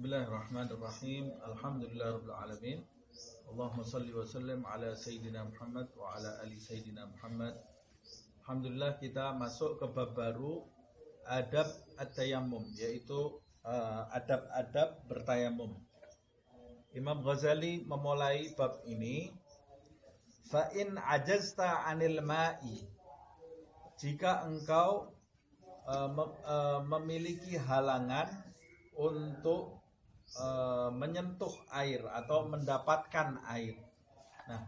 Bismillahirrahmanirrahim. Alhamdulillahirabbil alamin. Allahumma shalli wa sallim ala sayyidina Muhammad wa ala ali sayyidina Muhammad. Alhamdulillah, kita masuk ke bab baru, adab at-tayammum, yaitu adab-adab bertayamum. Imam Ghazali memulai bab ini, fa in ajazta 'anil ma'i, jika engkau memiliki halangan untuk menyentuh air atau mendapatkan air. Nah,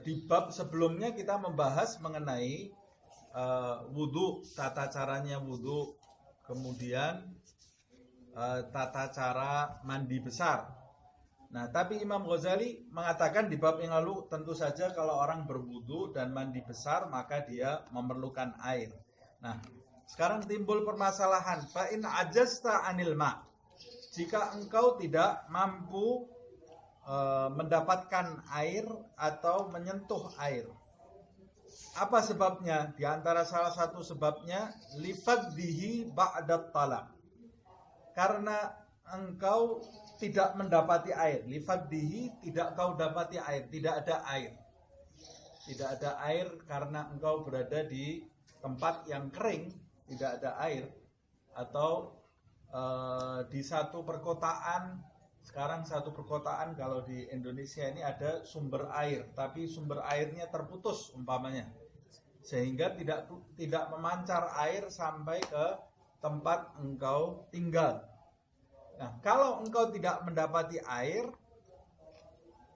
di bab sebelumnya kita membahas mengenai wudhu, tata caranya wudhu, kemudian tata cara mandi besar. Nah, tapi Imam Ghazali mengatakan di bab yang lalu, tentu saja kalau orang berwudhu dan mandi besar maka dia memerlukan air. Nah, sekarang timbul permasalahan, fa in ajazta 'anil ma', jika engkau tidak mampu mendapatkan air atau menyentuh air. Apa sebabnya? Di antara salah satu sebabnya lifaddihi ba'dat talab. Karena engkau tidak mendapati air. Lifaddihi, tidak kau dapati air, tidak ada air. Tidak ada air karena engkau berada di tempat yang kering, tidak ada air, atau di satu perkotaan. Sekarang satu perkotaan kalau di Indonesia ini ada sumber air, tapi sumber airnya terputus umpamanya, sehingga tidak memancar air sampai ke tempat engkau tinggal. Nah, kalau engkau tidak mendapati air,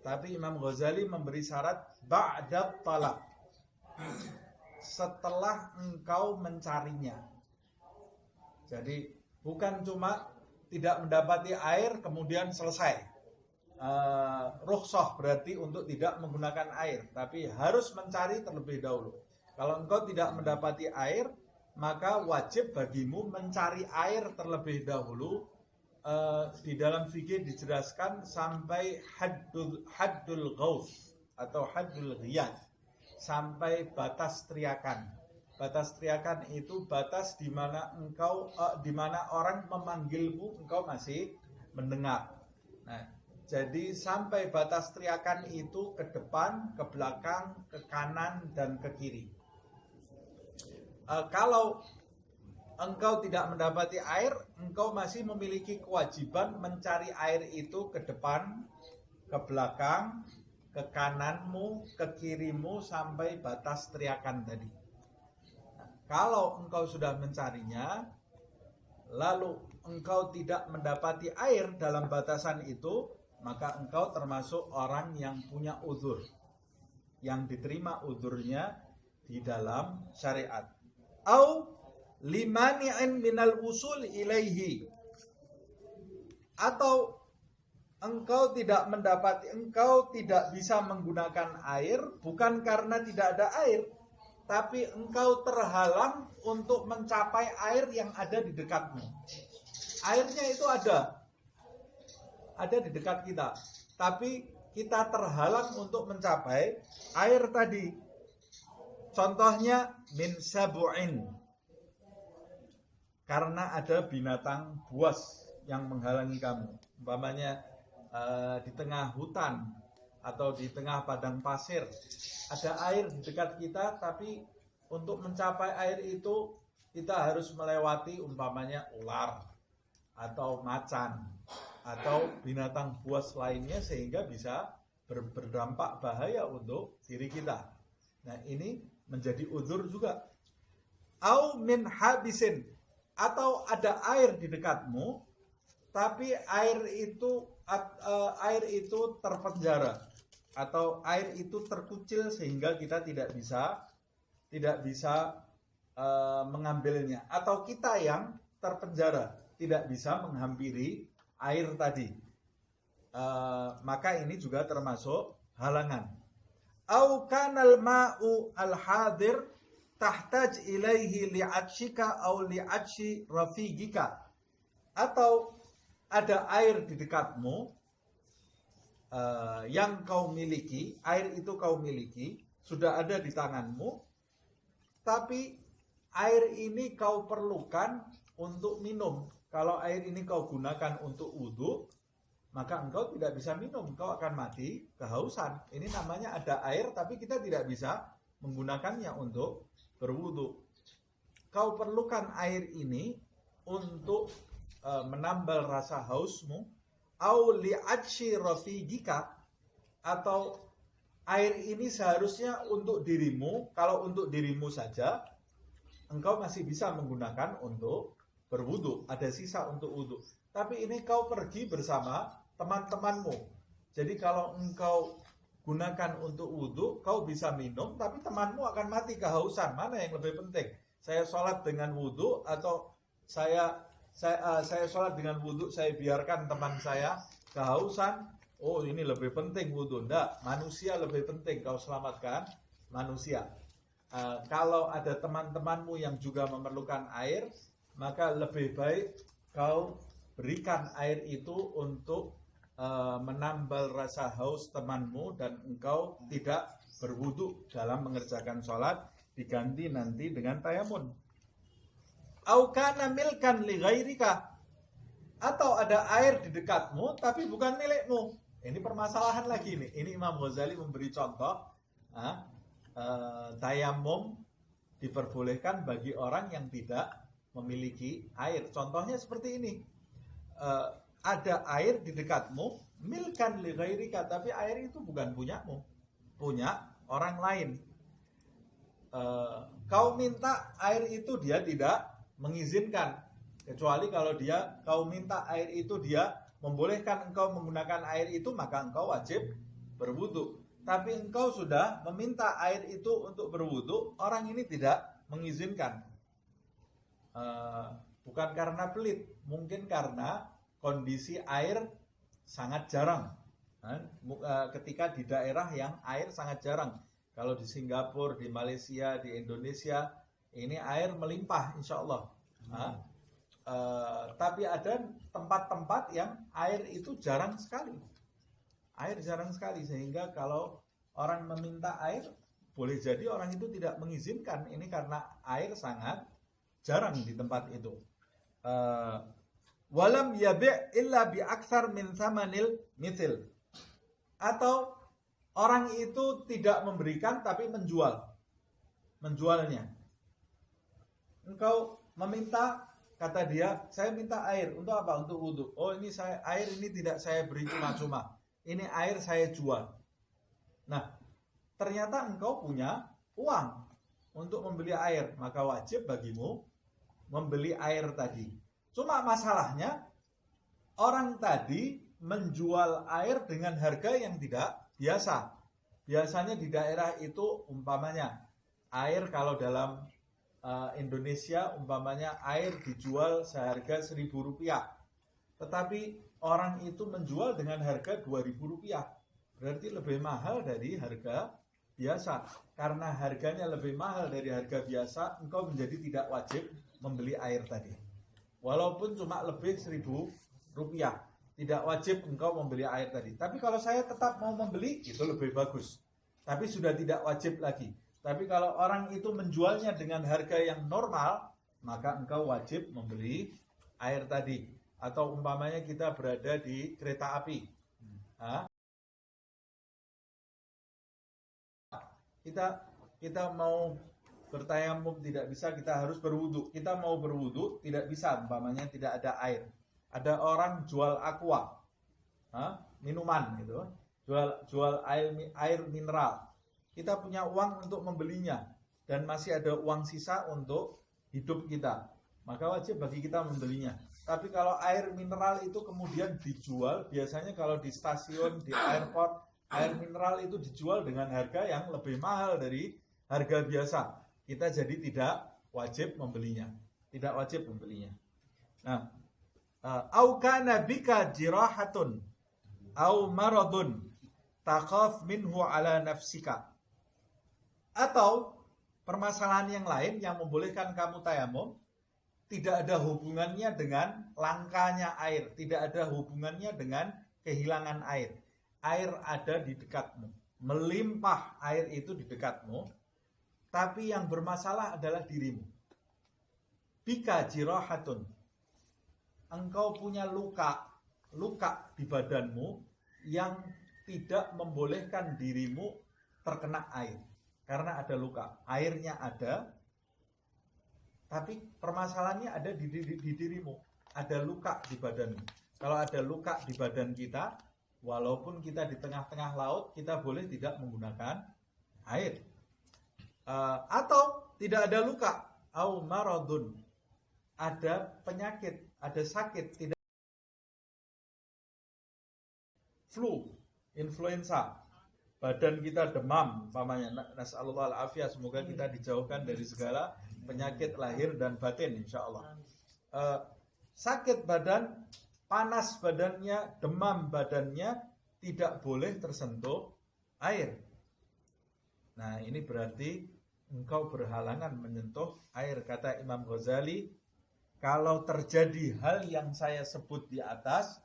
tapi Imam Ghazali memberi syarat ba'dat talab, setelah engkau mencarinya. Jadi bukan cuma tidak mendapati air kemudian selesai. Rukhsah berarti untuk tidak menggunakan air, tapi harus mencari terlebih dahulu. Kalau engkau tidak mendapati air, maka wajib bagimu mencari air terlebih dahulu. Di dalam fikih dijelaskan sampai haddul ghaus atau haddul ghiyad, sampai batas teriakan. Batas teriakan itu batas di mana di mana orang memanggilmu, engkau masih mendengar. Nah, jadi sampai batas teriakan itu ke depan, ke belakang, ke kanan dan ke kiri. Kalau engkau tidak mendapati air, engkau masih memiliki kewajiban mencari air itu ke depan, ke belakang, ke kananmu, ke kirimu sampai batas teriakan tadi. Kalau engkau sudah mencarinya, lalu engkau tidak mendapati air dalam batasan itu, maka engkau termasuk orang yang punya uzur, yang diterima uzurnya di dalam syariat. Au limani'in minal usul ilaihi, atau engkau tidak bisa menggunakan air bukan karena tidak ada air, tapi engkau terhalang untuk mencapai air yang ada di dekatmu. Airnya itu ada di dekat kita, tapi kita terhalang untuk mencapai air tadi. Contohnya min sabu'in, karena ada binatang buas yang menghalangi kamu. Umpamanya di tengah hutan atau di tengah padang pasir ada air di dekat kita, tapi untuk mencapai air itu kita harus melewati umpamanya ular atau macan atau binatang buas lainnya, sehingga bisa berdampak bahaya untuk diri kita. Nah, ini menjadi uzur juga. Au min habisin, atau ada air di dekatmu tapi air itu terpenjara atau air itu terkucil sehingga kita tidak bisa mengambilnya, atau kita yang terpenjara tidak bisa menghampiri air tadi, maka ini juga termasuk halangan. Au kanal ma'u al-hadir tahtaj ilaihi li'atshika au li'atshi rafiqika, atau ada air di dekatmu yang kau miliki, air itu kau miliki, sudah ada di tanganmu, tapi air ini kau perlukan untuk minum kalau air ini kau gunakan untuk wudhu, maka engkau tidak bisa minum, engkau akan mati kehausan. Ini namanya ada air tapi kita tidak bisa menggunakannya untuk berwudhu. Kau perlukan air ini untuk menambal rasa hausmu, au li'atshi rafiqika, atau air ini seharusnya untuk dirimu. Kalau untuk dirimu saja, engkau masih bisa menggunakan untuk berwudu, ada sisa untuk wudu. Tapi ini kau pergi bersama teman-temanmu. Jadi kalau engkau gunakan untuk wudu, kau bisa minum, tapi temanmu akan mati kehausan. Mana yang lebih penting? Saya sholat dengan wudu atau saya sholat dengan wudu, saya biarkan teman saya kehausan? Oh, ini lebih penting wudu. Enggak, manusia lebih penting, kau selamatkan manusia. Kalau ada teman-temanmu yang juga memerlukan air, maka lebih baik kau berikan air itu untuk menambal rasa haus temanmu, dan engkau tidak berwudu dalam mengerjakan sholat, diganti nanti dengan tayamun. Au kana milkan li ghairika, atau ada air di dekatmu tapi bukan milikmu. Ini permasalahan lagi nih. Ini Imam Ghazali memberi contoh, tayamum diperbolehkan bagi orang yang tidak memiliki air. Contohnya seperti ini. Ada air di dekatmu, milkan li ghairika, tapi air itu bukan punyamu, punya orang lain. Kau minta air itu, dia tidak mengizinkan, kecuali kalau kau minta air itu, dia membolehkan engkau menggunakan air itu, maka engkau wajib berwudu. Tapi engkau sudah meminta air itu untuk berwudu, orang ini tidak mengizinkan. Bukan karena pelit, mungkin karena kondisi air sangat jarang. Ketika di daerah yang air sangat jarang, kalau di Singapura, di Malaysia, di Indonesia, ini air melimpah insya Allah. Tapi ada tempat-tempat yang air itu jarang sekali. Air jarang sekali, sehingga kalau orang meminta air, boleh jadi orang itu tidak mengizinkan. Ini karena air sangat jarang di tempat itu. Walam yabi' illa bi aktsar min thamanil mithil. Atau orang itu tidak memberikan tapi menjualnya. Engkau meminta, kata dia, saya minta air untuk apa? Untuk wudu. Oh, ini air ini tidak saya beri cuma-cuma. Ini air saya jual. Nah, ternyata engkau punya uang untuk membeli air, maka wajib bagimu membeli air tadi. Cuma masalahnya, orang tadi menjual air dengan harga yang tidak biasa. Biasanya di daerah itu umpamanya air, kalau dalam Indonesia umpamanya air dijual seharga Rp1.000. Tetapi orang itu menjual dengan harga Rp2.000. Berarti lebih mahal dari harga biasa. Karena harganya lebih mahal dari harga biasa, engkau menjadi tidak wajib membeli air tadi. Walaupun cuma lebih Rp1.000, tidak wajib engkau membeli air tadi. Tapi kalau saya tetap mau membeli, itu lebih bagus. Tapi sudah tidak wajib lagi. Tapi kalau orang itu menjualnya dengan harga yang normal, maka engkau wajib membeli air tadi. Atau umpamanya kita berada di kereta api. Kita mau bertayamum tidak bisa, kita harus berwudu. Kita mau berwudu tidak bisa, umpamanya tidak ada air. Ada orang jual aqua, minuman gitu, jual air mineral. Kita punya uang untuk membelinya dan masih ada uang sisa untuk hidup kita, maka wajib bagi kita membelinya. Tapi kalau air mineral itu kemudian dijual, biasanya kalau di stasiun, di airport, air mineral itu dijual dengan harga yang lebih mahal dari harga biasa. Kita jadi tidak wajib membelinya. Tidak wajib membelinya. Nah, au kana bika jirahatun au maradun takhaf minhu ala nafsika. Atau permasalahan yang lain yang membolehkan kamu tayamum tidak ada hubungannya dengan langkanya air, tidak ada hubungannya dengan kehilangan air. Air ada di dekatmu, melimpah air itu di dekatmu, tapi yang bermasalah adalah dirimu. Bika jirahatun. engkau punya luka di badanmu yang tidak membolehkan dirimu terkena air. Karena ada luka, airnya ada, tapi permasalahannya ada di dirimu. Ada luka di badanmu. Kalau ada luka di badan kita, walaupun kita di tengah-tengah laut, kita boleh tidak menggunakan air. Atau tidak ada luka, au maradun, ada penyakit, ada sakit, tidak flu, influenza, badan kita demam, umpamanya, nasallallahu al-afiyah, semoga kita dijauhkan dari segala penyakit lahir dan batin, insyaallah. Sakit badan, panas badannya, demam badannya, tidak boleh tersentuh air. Nah, ini berarti engkau berhalangan menyentuh air. Kata Imam Ghazali, kalau terjadi hal yang saya sebut di atas,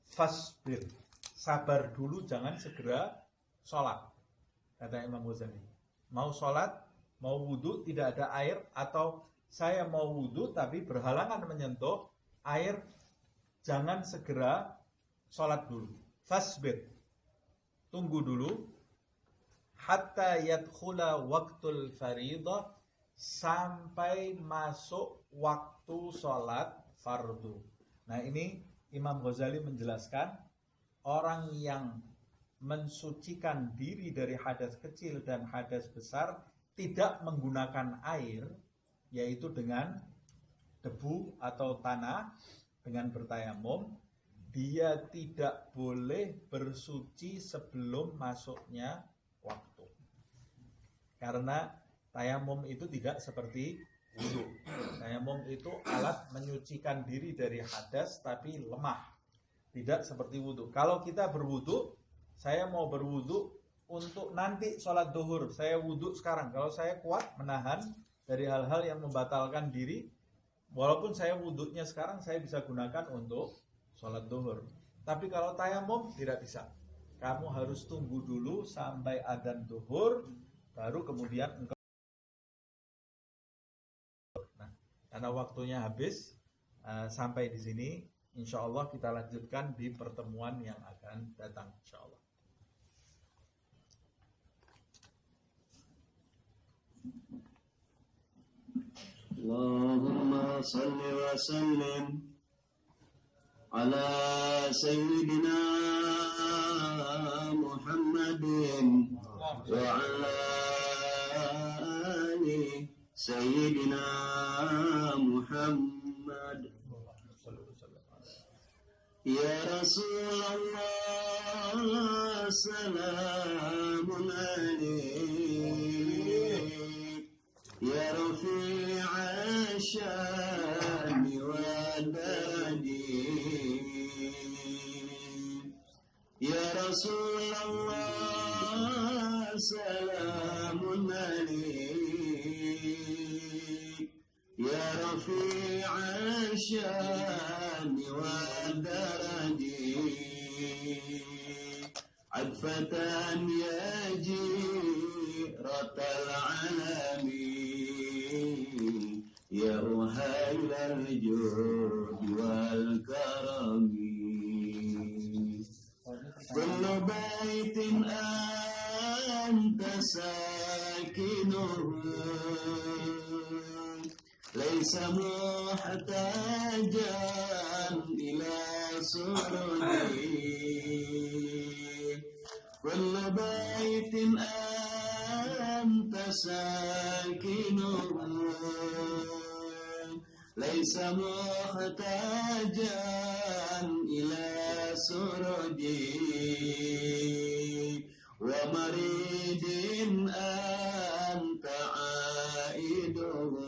fasbir, sabar dulu, jangan segera sholat. Kata Imam Ghazali, mau sholat, mau wudhu, tidak ada air, atau saya mau wudhu tapi berhalangan menyentuh air, jangan segera sholat dulu. Fasbir, tunggu dulu, hatta yadkhula waktul faridah, sampai masuk waktu sholat fardu. Nah, ini Imam Ghazali menjelaskan, orang yang mensucikan diri dari hadas kecil dan hadas besar tidak menggunakan air, yaitu dengan debu atau tanah, dengan bertayamum, dia tidak boleh bersuci sebelum masuknya waktu. Karena tayamum itu tidak seperti wudu. Tayamum itu alat menyucikan diri dari hadas tapi lemah, tidak seperti wudu. Kalau kita berwudu, saya mau berwudu untuk nanti sholat duhur, saya wudu sekarang. Kalau saya kuat menahan dari hal-hal yang membatalkan diri, walaupun saya wudunya sekarang, saya bisa gunakan untuk sholat duhur. Tapi kalau tayamum tidak bisa. Kamu harus tunggu dulu sampai adzan duhur, baru kemudian engkau. Nah, karena waktunya habis, sampai di sini. Insya Allah kita lanjutkan di pertemuan yang akan datang. Insya Allah. Allahumma salli wa sallim ala sayyidina Muhammadin wa ala ali sayyidina Muhammad. Ya Rasulullah, salamun alaik, ya Rafi'a syami wa daradi, ya Rasulullah, salamun alaik, ya Rafi'a syami wa daradi, adfatan ya jiratal alamin, ya uhailal judi wal karami, kullu baitin anta sakinuhu, laysa muhtajan ila sururi, kullu baitin anta sakinuhu, laysa muhtajan ila sururi, wa maridin anta aiduhu,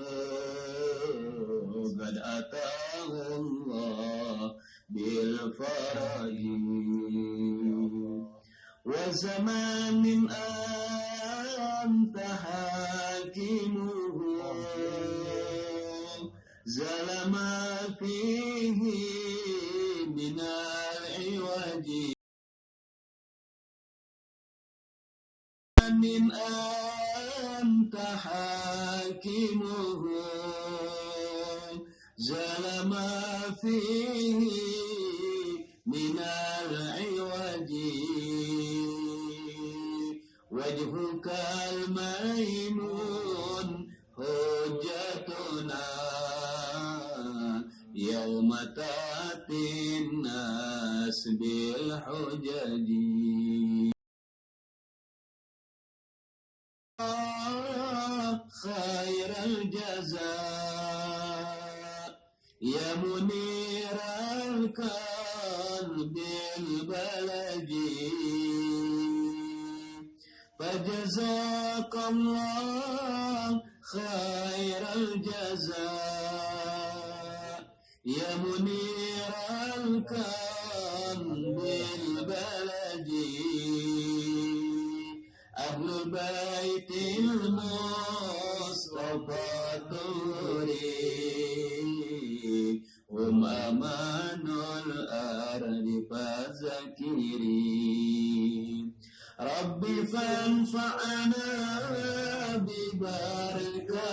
qad atahu Allah bil faraji, wa zamanin anta hakimuhu, zalama fihi minal iwaji, min anta hakimuhu, zalama فيه من العوج وجهك الميمون حجتنا يوم تأتي الناس بالحجج خير الجزاء يا منير القلب البلد فجزاك الله خير الجزاء يا منير القلب البلد أهل البيت المصطفى الطهوري هم أمان الأرض فذكري ربي فانفعنا ببركتهم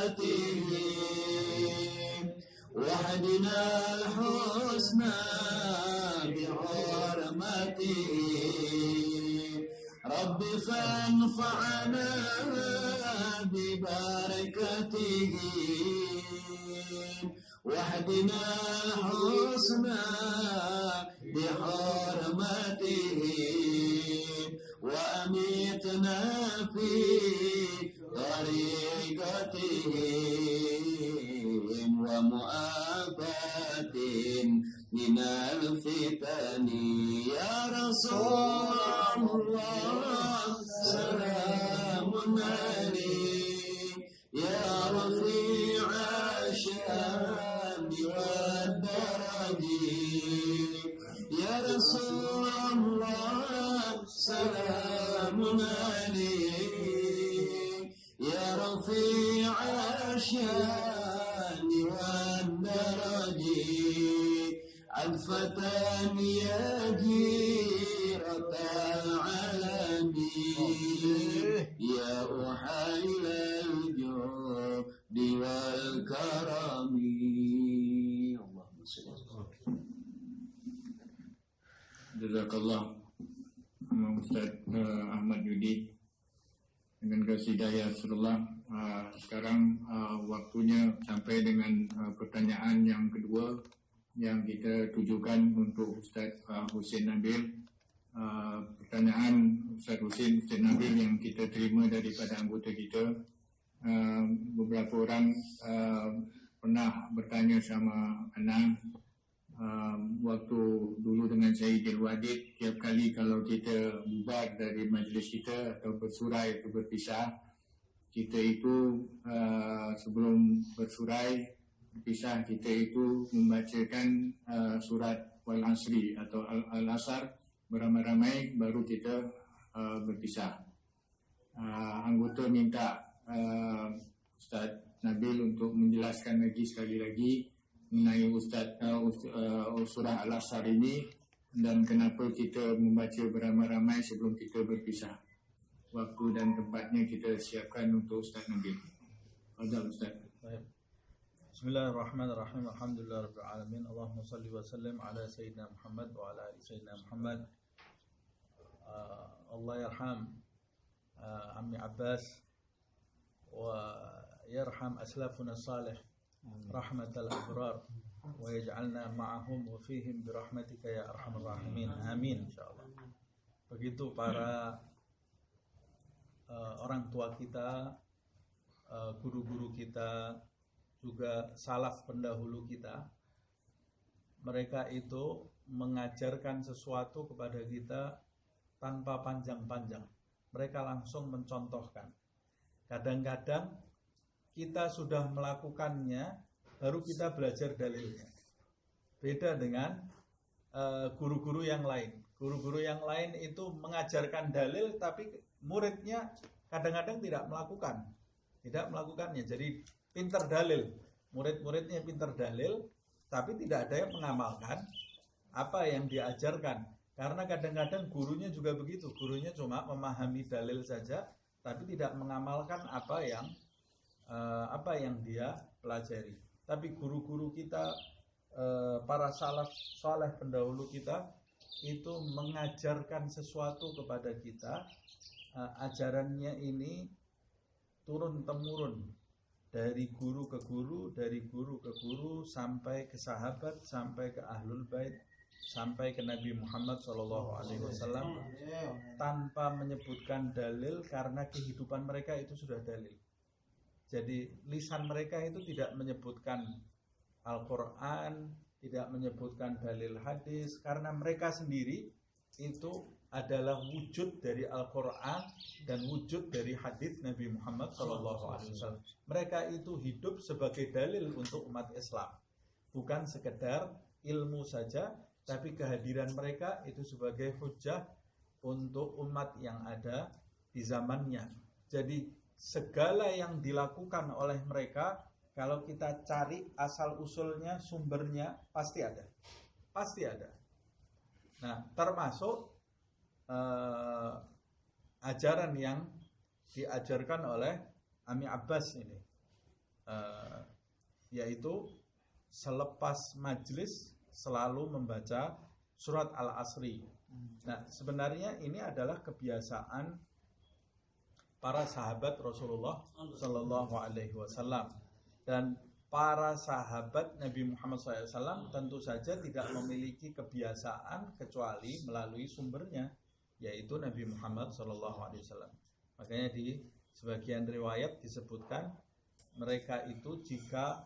وحدنا الحسنى بحرمتهم ربي فانفعنا ببركتهم وحدنا الحسنى بحرمتهم وأميتنا في طريقتهم ومؤافاة من الفتن يا رسول الله سلام عليك يا رفيع الشان والدرج يا رسول الله سلام عليك يا رفيع الشان والدرج الفتى يا جيرة العالمين يا أحيل الجود والكرم اللهم صل Jazakallah Ustaz Ahmad Yudi dengan kasidah ya Rasulullah. Sekarang waktunya sampai dengan pertanyaan yang kedua yang kita tujukan untuk Ustaz Husin Nabil. Pertanyaan Ustaz Husin Nabil yang kita terima daripada anggota kita. Beberapa orang pernah bertanya sama Ana waktu dulu dengan Sayyidil Wadid, tiap kali kalau kita bubar dari majlis kita atau bersurai atau berpisah, kita itu sebelum bersurai berpisah kita itu membacakan surat Wal Asri atau Al-Asr beramai-ramai baru kita berpisah. Anggota minta Ustaz Nabil untuk menjelaskan lagi sekali lagi mengenai surah Al-Asr ini dan kenapa kita membaca beramai-ramai sebelum kita berpisah. Waktu dan tempatnya kita siapkan untuk Ustaz Nabil. Fadhal Ustaz. Baik. Bismillahirrahmanirrahim. Alhamdulillahirabbil alamin. Allahumma shalli wa sallim ala sayyidina Muhammad wa ala ali sayyidina Muhammad. Allah yarham Ammi Abbas wa yarham aslafuna salih rahmatal abrar wa yaj'alna ma'ahum wa fihim birahmatika ya arhamar rahimin. Amin insyaallah. Begitu para orang tua kita, guru-guru kita, juga salaf pendahulu kita, mereka itu mengajarkan sesuatu kepada kita tanpa panjang-panjang. Mereka langsung mencontohkan. Kadang-kadang kita sudah melakukannya, baru kita belajar dalilnya. Beda dengan guru-guru yang lain. Guru-guru yang lain itu mengajarkan dalil, tapi muridnya kadang-kadang tidak melakukannya. Jadi pintar dalil, murid-muridnya pintar dalil, tapi tidak ada yang mengamalkan apa yang diajarkan. Karena kadang-kadang gurunya juga begitu, gurunya cuma memahami dalil saja, tapi tidak mengamalkan apa yang dia pelajari. Tapi guru-guru kita para salaf saleh pendahulu kita itu mengajarkan sesuatu kepada kita, ajarannya ini turun temurun dari guru ke guru, dari guru ke guru, sampai ke sahabat, sampai ke ahlul bait, sampai ke Nabi Muhammad SAW, tanpa menyebutkan dalil, karena kehidupan mereka itu sudah dalil. Jadi lisan mereka itu tidak menyebutkan Al-Quran, tidak menyebutkan dalil hadis, karena mereka sendiri itu adalah wujud dari Al-Quran dan wujud dari hadis Nabi Muhammad SAW. Mereka itu hidup sebagai dalil untuk umat Islam, bukan sekedar ilmu saja, tapi kehadiran mereka itu sebagai hujjah untuk umat yang ada di zamannya. Jadi segala yang dilakukan oleh mereka, kalau kita cari asal usulnya, sumbernya pasti ada, pasti ada. Nah, termasuk ajaran yang diajarkan oleh Ami Abbas ini, yaitu selepas majlis selalu membaca surat Al-Asri. Nah, sebenarnya ini adalah kebiasaan para sahabat Rasulullah Sallallahu Alaihi Wasallam, dan para sahabat Nabi Muhammad SAW tentu saja tidak memiliki kebiasaan kecuali melalui sumbernya, yaitu Nabi Muhammad SAW. Makanya di sebagian riwayat disebutkan mereka itu jika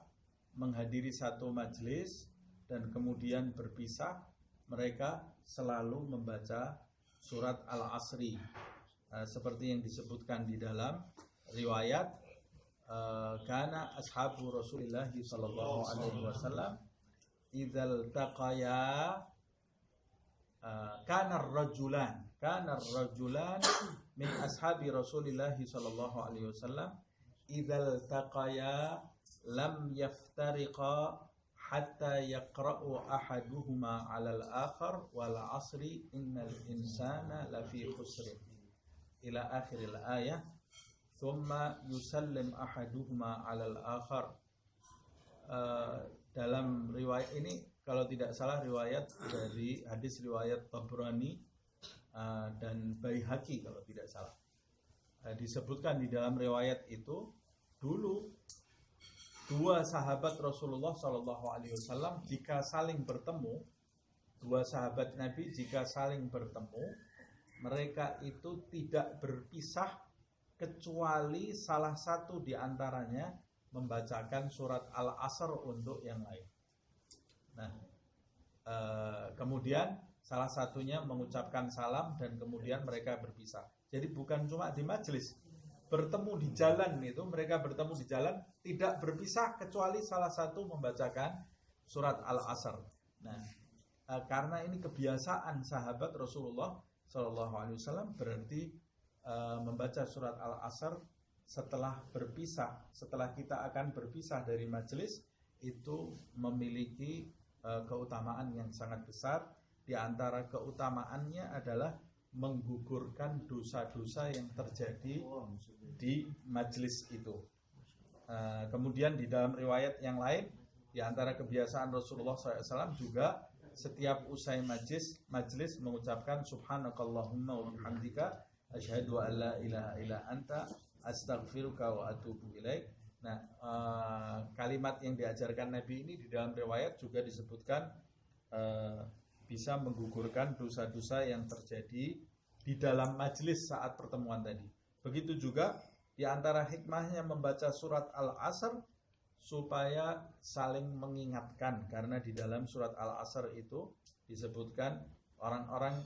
menghadiri satu majelis dan kemudian berpisah, mereka selalu membaca surat Al-Asri, seperti yang disebutkan di dalam riwayat, kana ashabu Rasulillah sallallahu alaihi wasallam idzal taqaya kana ar-rajulan min ashabi Rasulillah sallallahu alaihi wasallam idzal taqaya lam yaftariqa hatta yaqra'u ahaduhuma 'alal akhar wal 'asri innal insana lafi khusr ila akhiril ayah thumma yusallim ahaduhuma 'alal akhar. Dalam riwayat ini kalau tidak salah riwayat dari hadis riwayat Tabrani dan Baihaqi kalau tidak salah, disebutkan di dalam riwayat itu, dulu dua sahabat Rasulullah SAW jika saling bertemu, dua sahabat Nabi jika saling bertemu, mereka itu tidak berpisah kecuali salah satu di antaranya membacakan surat Al-Asr untuk yang lain. Nah, kemudian salah satunya mengucapkan salam dan kemudian mereka berpisah. Jadi bukan cuma di majelis, bertemu di jalan itu, mereka bertemu di jalan tidak berpisah kecuali salah satu membacakan surat Al-Asr. Nah, karena ini kebiasaan sahabat Rasulullah SAW, berarti membaca surat Al-Asr setelah berpisah, setelah kita akan berpisah dari majelis, itu memiliki keutamaan yang sangat besar. Di antara keutamaannya adalah menggugurkan dosa-dosa yang terjadi di majelis itu. Kemudian di dalam riwayat yang lain, di antara kebiasaan Rasulullah SAW juga setiap usai majelis mengucapkan subhanakallahumma wa bihamdika asyhadu an la ilaha illa anta astaghfiruka wa atubu ilaik. Nah, kalimat yang diajarkan Nabi ini di dalam riwayat juga disebutkan bisa menggugurkan dosa-dosa yang terjadi di dalam majelis saat pertemuan tadi. Begitu juga di antara hikmahnya membaca surat Al-Asr supaya saling mengingatkan, karena di dalam surat Al-Asr itu disebutkan orang-orang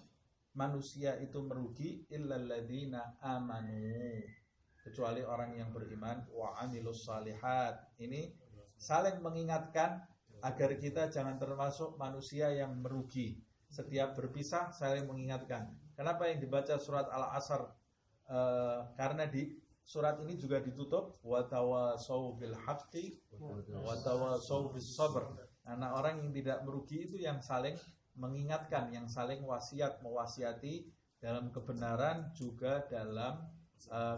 manusia itu merugi illal ladzina amanu, kecuali orang yang beriman wa amilus shalihat. Ini saling mengingatkan agar kita jangan termasuk manusia yang merugi. Setiap berpisah saling mengingatkan. Kenapa yang dibaca surat Al-Asr? Karena di surat ini juga ditutup wa tawasau bil haqqi wa tawasau bis sabr. Karena orang yang tidak merugi itu yang saling mengingatkan, yang saling mewasiati dalam kebenaran juga dalam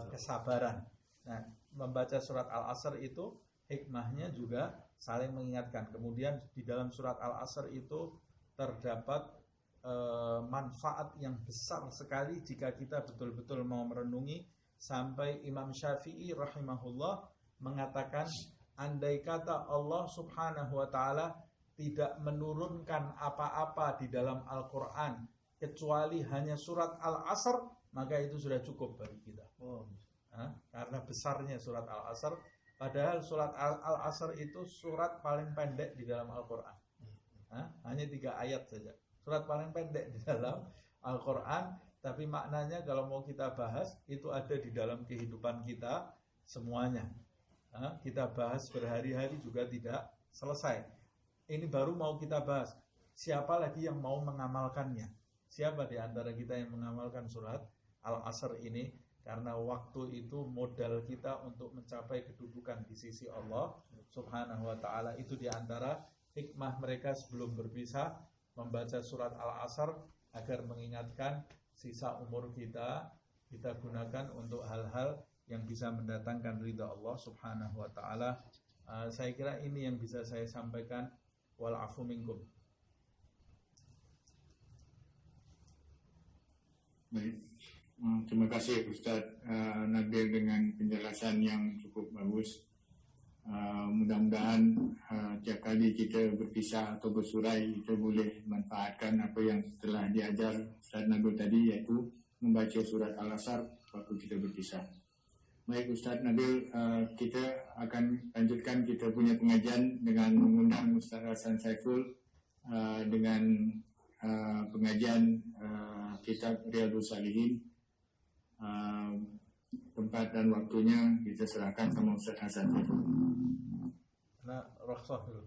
kesabaran. Nah, membaca surat Al-Asr itu hikmahnya juga saling mengingatkan. Kemudian di dalam surat Al-Asr itu terdapat manfaat yang besar sekali jika kita betul-betul mau merenungi, sampai Imam Syafi'i rahimahullah mengatakan, andai kata Allah subhanahu wa ta'ala tidak menurunkan apa-apa di dalam Al-Quran kecuali hanya surat Al-Asr, maka itu sudah cukup bagi kita. Karena besarnya surat Al-Asr. Padahal surat Al-Asr itu surat paling pendek di dalam Al-Quran. Hanya 3 ayat saja. Surat paling pendek di dalam Al-Quran. Tapi maknanya kalau mau kita bahas, itu ada di dalam kehidupan kita semuanya. Kita bahas berhari-hari juga tidak selesai. Ini baru mau kita bahas. Siapa lagi yang mau mengamalkannya? Siapa di antara kita yang mengamalkan surat Al-Asr ini? Karena waktu itu modal kita untuk mencapai kedudukan di sisi Allah subhanahu wa ta'ala. Itu di antara hikmah mereka sebelum berpisah, membaca surat Al-Asr agar mengingatkan sisa umur kita gunakan untuk hal-hal yang bisa mendatangkan ridha Allah subhanahu wa ta'ala. Saya kira ini yang bisa saya sampaikan. Wal-afu minkum. Baik. Terima kasih Ustaz Nabil dengan penjelasan yang cukup bagus. Mudah-mudahan tiap kali kita berpisah atau bersurai, kita boleh manfaatkan apa yang telah diajar Ustaz Nabil tadi, iaitu membaca surat Al-Asr waktu kita berpisah. Baik Ustaz Nabil, kita akan lanjutkan kita punya pengajian dengan mengundang Ustaz Hasan Saiful dengan pengajian kitab Riyadhus Shalihin. Tempat dan waktunya kita serahkan sama Ustaz Hasan Saiful. Nah, rukhsah dulu.